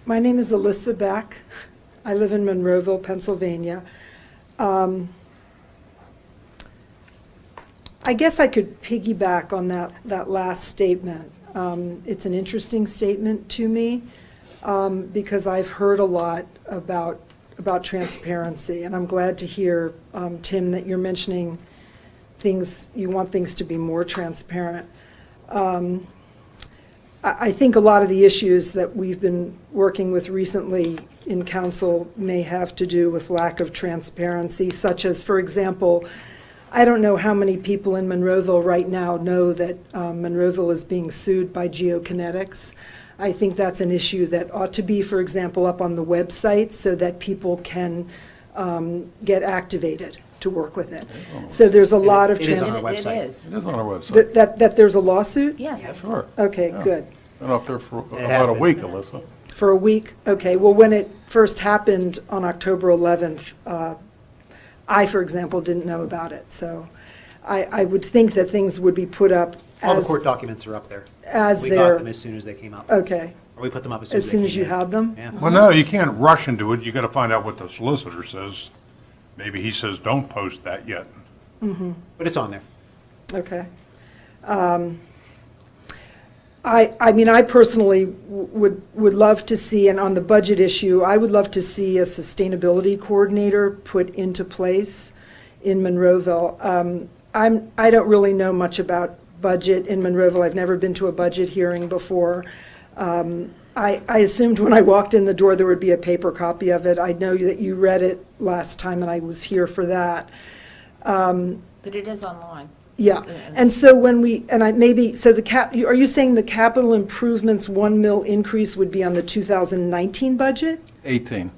My name is Alyssa Beck. I live in Monroeville, Pennsylvania. I guess I could piggyback on that last statement. It's an interesting statement to me because I've heard a lot about transparency, and I'm glad to hear, Tim, that you're mentioning things, you want things to be more transparent. I think a lot of the issues that we've been working with recently in council may have to do with lack of transparency, such as, for example, I don't know how many people in Monroeville right now know that Monroeville is being sued by Geokinetics. I think that's an issue that ought to be, for example, up on the website so that people can get activated to work with it. So there's a lot of It is on our website. It is. It is on our website. that there's a lawsuit? Yes. Sure. Okay, Yeah. good. Been up there for It has about a been. week, Alyssa. For a week? Okay, well, when it first happened on October 11th, I, for example, didn't know about it. So I would think that things would be put up All the as, court documents are up there. as We got they're, them as soon as they came out. okay, Or we put them up as as soon soon as as they you came in. have them? Yeah. Well, no, you can't rush into it. You got to find out what the solicitor says. Maybe he says, don't post that yet. But it's on there. Okay. I mean, I personally would love to see, and on the budget issue, I would love to see a sustainability coordinator put into place in Monroeville. I don't really know much about budget in Monroeville. I've never been to a budget hearing before. I assumed when I walked in the door there would be a paper copy of it. I know that you read it last time, and I was here for that. But it is online. Yeah, and so when we, and I maybe, so are you saying the capital improvements 1 mil increase would be on the 2019 budget? 18.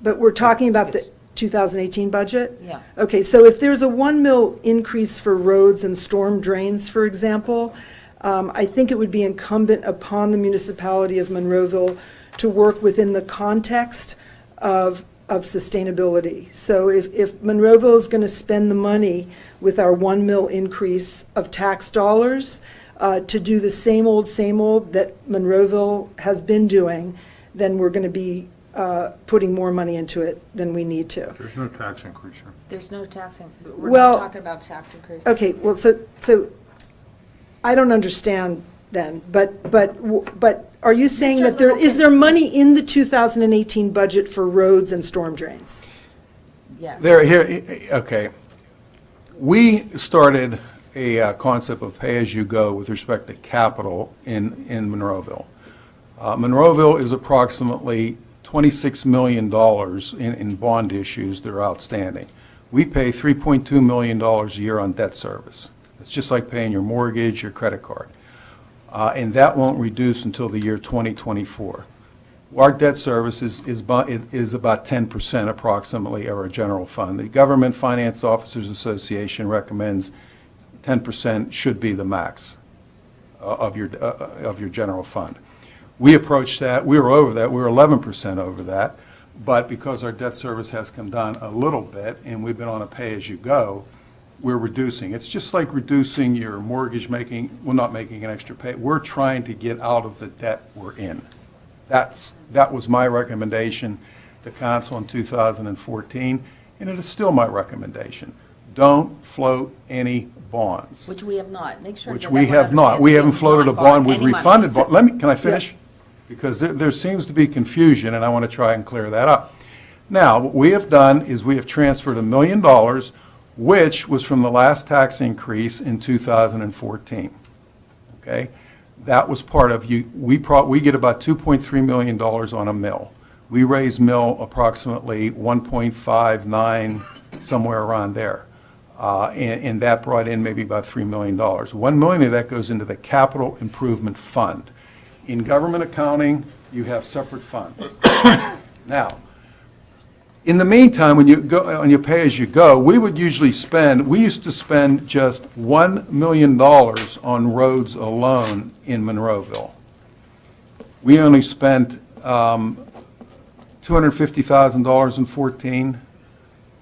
But we're talking about the It's- 2018 budget? Yeah. Okay, so if there's a 1 mil increase for roads and storm drains, for example, I think it would be incumbent upon the municipality of Monroeville to work within the context of sustainability. So if Monroeville is going to spend the money with our 1 mil increase of tax dollars to do the same old that Monroeville has been doing, then we're going to be putting more money into it than we need to. There's no tax increase here. There's no taxing, we're Well, not talking about tax increase. Okay, well, so I don't understand then, but are you saying that is there money in the 2018 budget for roads and storm drains? Yes. Okay. We started a concept of pay-as-you-go with respect to capital in Monroeville. Monroeville is approximately $26 million in bond issues that are outstanding. We pay $3.2 million a year on debt service. It's just like paying your mortgage, your credit card. And that won't reduce until the year 2024. Our debt service is about 10% approximately of our general fund. The Government Finance Officers Association recommends 10% should be the max of your general fund. We approached that, we were over that, we were 11% over that, but because our debt service has come down a little bit and we've been on a pay-as-you-go, we're reducing. It's just like reducing your mortgage, not making an extra pay. We're trying to get out of the debt we're in. That was my recommendation to council in 2014, and it is still my recommendation. Don't float any bonds. Which we have not. Make sure Which that we everyone have not. understands We haven't have floated a not bond, we've borrowed any refunded money. bond. Can I finish? Because there seems to be confusion, and I want to try and clear that up. Now, what we have done is we have transferred $1 million, which was from the last tax increase in 2014. Okay? That was part of, we get about $2.3 million on a mill. We raise mill approximately 1.59, somewhere around there. And that brought in maybe about $3 million. $1 million of that goes into the Capital Improvement Fund. In government accounting, you have separate funds. Now, in the meantime, when you go on your pay-as-you-go, we used to spend just $1 million on roads alone in Monroeville. We only spent $250,000 in 14.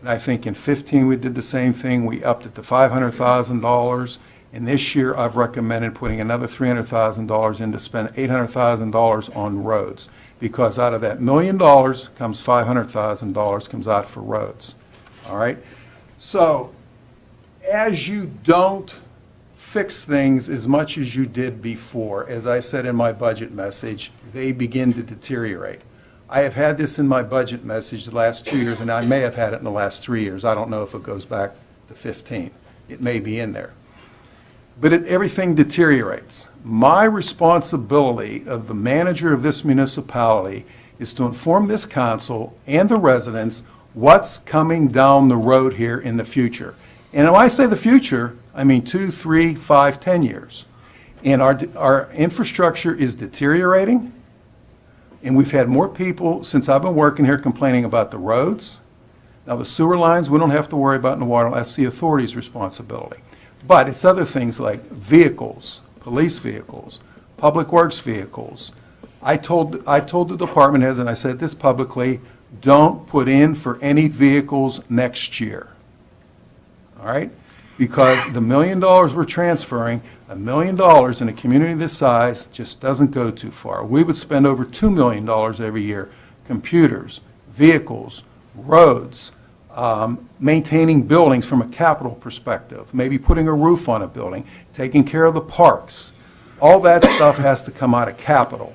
And I think in 15 we did the same thing. We upped it to $500,000. And this year I've recommended putting another $300,000 in to spend $800,000 on roads. because out of that $1 million comes $500,000 comes out for roads. All right? So as you don't fix things as much as you did before, as I said in my budget message, they begin to deteriorate. I have had this in my budget message the last 2 years, and I may have had it in the last 3 years. I don't know if it goes back to 15. It may be in there. But everything deteriorates. My responsibility of the manager of this municipality is to inform this council and the residents what's coming down the road here in the future. And when I say the future, I mean 2, 3, 5, 10 years. And our infrastructure is deteriorating, and we've had more people since I've been working here complaining about the roads. Now, the sewer lines, we don't have to worry about in the water. That's the authority's responsibility. But it's other things like vehicles, police vehicles, public works vehicles. I told the department heads, and I said this publicly, don't put in for any vehicles next year. All right? Because the $1 million we're transferring, $1 million in a community this size just doesn't go too far. We would spend over $2 million every year, computers, vehicles, roads, maintaining buildings from a capital perspective, maybe putting a roof on a building, taking care of the parks. All that stuff has to come out of capital.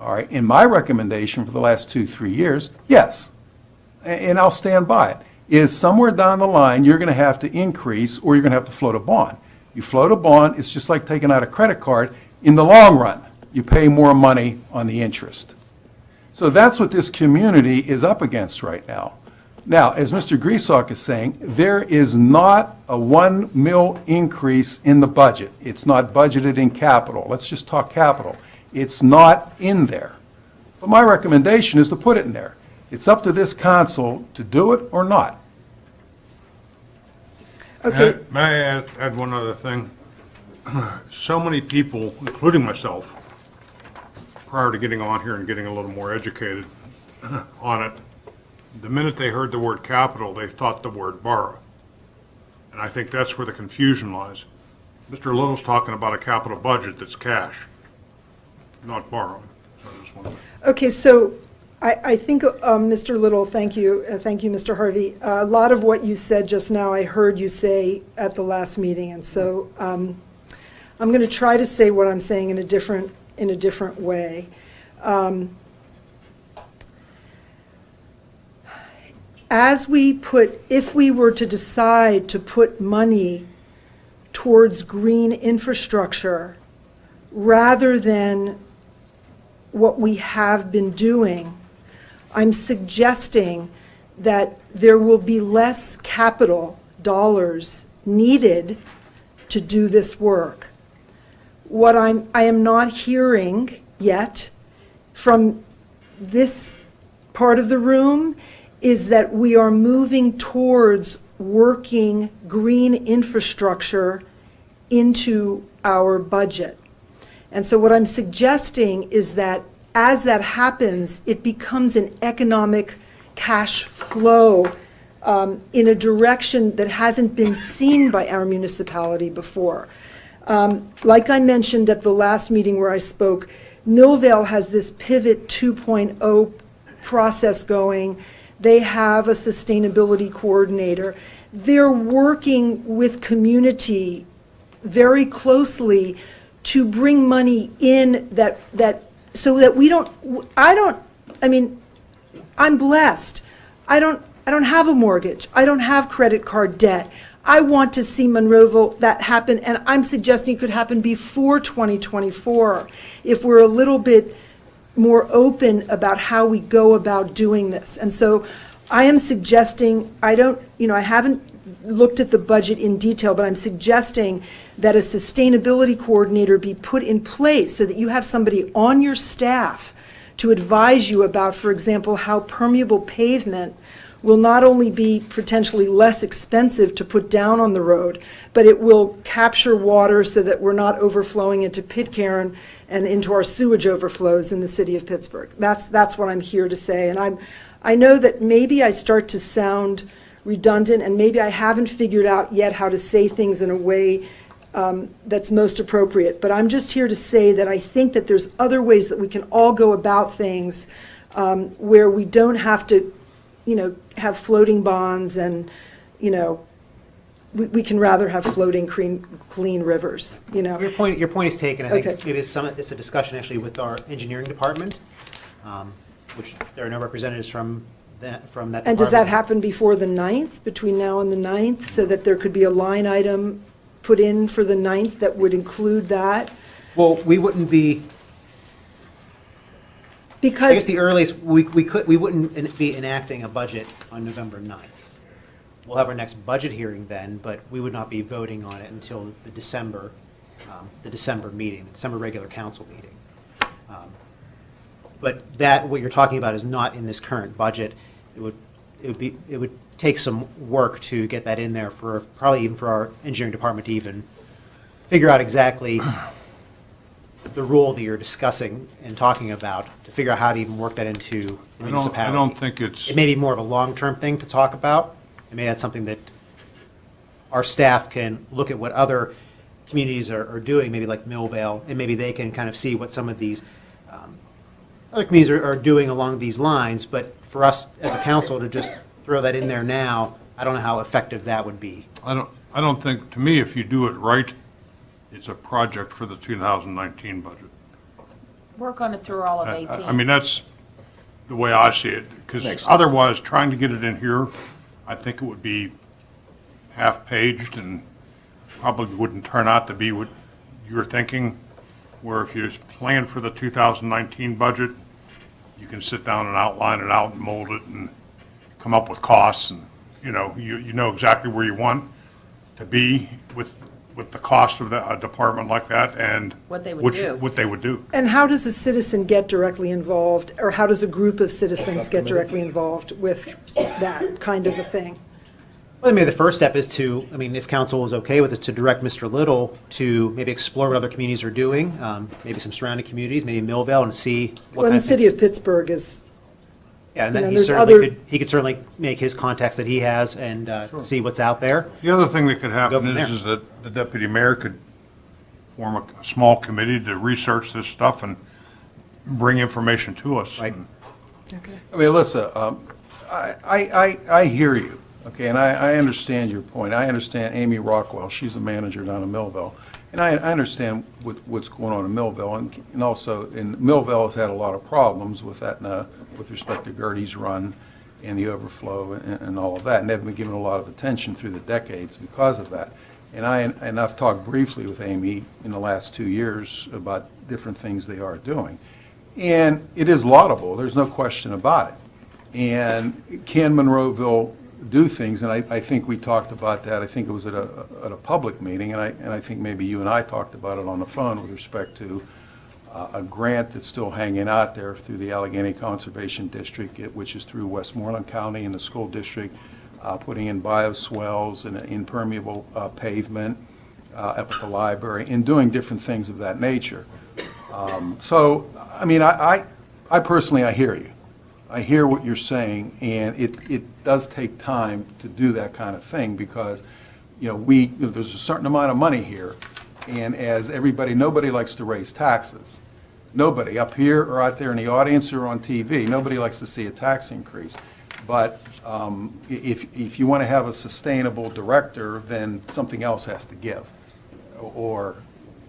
All right, in my recommendation for the last 2, 3 years, yes, and I'll stand by it, is somewhere down the line you're going to have to increase or you're going to have to float a bond. You float a bond, it's just like taking out a credit card. In the long run, you pay more money on the interest. So that's what this community is up against right now. Now, as Mr. Griesbach is saying, there is not a $1 million increase in the budget. It's not budgeted in capital. Let's just talk capital. It's not in there. But my recommendation is to put it in there. It's up to this council to do it or not. Okay, May I add one other thing? So many people, including myself, prior to getting on here and getting a little more educated on it, the minute they heard the word capital, they thought the word borrow. And I think that's where the confusion lies. Mr. Little's talking about a capital budget that's cash, not borrowing. So I just wanted to- okay, so I think, Mr. Little, thank you, Mr. Harvey. A lot of what you said just now, I heard you say at the last meeting, and so I'm going to try to say what I'm saying in a different way. If we were to decide to put money towards green infrastructure rather than what we have been doing, I'm suggesting that there will be less capital dollars needed to do this work. What I am not hearing yet from this part of the room is that we are moving towards working green infrastructure into our budget. And so what I'm suggesting is that as that happens, it becomes an economic cash flow in a direction that hasn't been seen by our municipality before. Like I mentioned at the last meeting where I spoke, Millvale has this Pivot 2.0 process going. They have a sustainability coordinator. They're working with community very closely to bring money in so that we don't, I'm blessed. I don't have a mortgage. I don't have credit card debt. I want to see Monroeville that happen, and I'm suggesting it could happen before 2024 if we're a little bit more open about how we go about doing this. And so I am suggesting, I haven't looked at the budget in detail, but I'm suggesting that a sustainability coordinator be put in place so that you have somebody on your staff to advise you about, for example, how permeable pavement will not only be potentially less expensive to put down on the road, but it will capture water so that we're not overflowing into Pitcairn and into our sewage overflows in the city of Pittsburgh. That's what I'm here to say. And I know that maybe I start to sound redundant, and maybe I haven't figured out yet how to say things in a way that's most appropriate. But I'm just here to say that I think that there's other ways that we can all go about things where we don't have to, have floating bonds and, we can rather have floating clean rivers, Your point is taken. I think Okay. maybe it's a discussion actually with our engineering department, which there are no representatives from that department. And does that happen before the 9th, between now and the 9th, so that there could be a line item put in for the 9th that would include that? Well, we wouldn't be, I guess Because, the earliest, we wouldn't be enacting a budget on November 9th. We'll have our next budget hearing then, but we would not be voting on it until the December meeting, the December regular council meeting. But that, what you're talking about is not in this current budget. It would take some work to get that in there probably even for our engineering department to even figure out exactly the rule that you're discussing and talking about, to figure out how to even work that into the municipality. I don't think it's, It may be more of a long-term thing to talk about. It may that's something that our staff can look at what other communities are doing, maybe like Millvale, and maybe they can kind of see what some of these other communities are doing along these lines. But for us as a council to just throw that in there now, I don't know how effective that would be. I don't think, to me, if you do it right, it's a project for the 2019 budget. Work on it through all of 18. I mean, that's the way I see it, because otherwise, trying to get it in here, I think it would be half-paged and probably wouldn't turn out to be what you're thinking, where if you plan for the 2019 budget, you can sit down and outline it out and mold it and come up with costs, and, you know exactly where you want to be with the cost of a department like that and What they would do. what they would do. and how does a citizen get directly involved, or how does a group of citizens get directly involved with that kind of a thing? Well, maybe the first step is to, if council is okay with it, to direct Mr. Little to maybe explore what other communities are doing, maybe some surrounding communities, maybe Millvale, and see what Well, kind the of city of Pittsburgh is, Yeah, and you then know, he there's certainly other- he could certainly make his contacts that he has and see what's out there. The other thing that could happen from there. is that the deputy mayor could form a small committee to research this stuff and bring information to us. Right. And okay. I mean, Alyssa, I hear you, okay, and I understand your point. I understand Amy Rockwell, she's a manager down in Millville, and I understand what's going on in Millville, and also, Millville has had a lot of problems with that, with respect to Gertie's Run and the overflow and all of that, and they've been given a lot of attention through the decades because of that. And I've talked briefly with Amy in the last 2 years about different things they are doing. And it is laudable, there's no question about it. And can Monroeville do things? And I think we talked about that, I think it was at a public meeting, and I think maybe you and I talked about it on the phone with respect to a grant that's still hanging out there through the Allegheny Conservation District, which is through Westmoreland County and the school district, putting in bioswales and impermeable pavement up at the library, and doing different things of that nature. So, I personally, I hear you. I hear what you're saying, and it does take time to do that kind of thing because, there's a certain amount of money here, and as everybody, nobody likes to raise taxes. Nobody, up here or out there in the audience or on TV, nobody likes to see a tax increase. But if you want to have a sustainable director, then something else has to give, or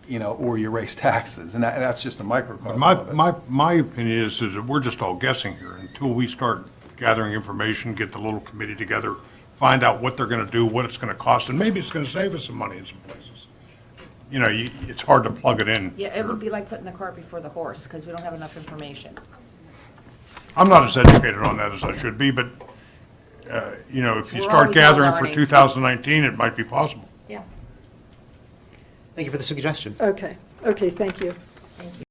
you raise taxes, and that's just a microcosm of it. My opinion is that we're just all guessing here until we start gathering information, get the little committee together, find out what they're going to do, what it's going to cost, and maybe it's going to save us some money in some places. It's hard to plug it in. Yeah, it would be like putting the cart before the horse, because we don't have enough information. I'm not as educated on that as I should be, but, if you We're start always out gathering for learning. 2019, it might be possible. Yeah. Thank you for the suggestion. Okay, thank you. Thank you.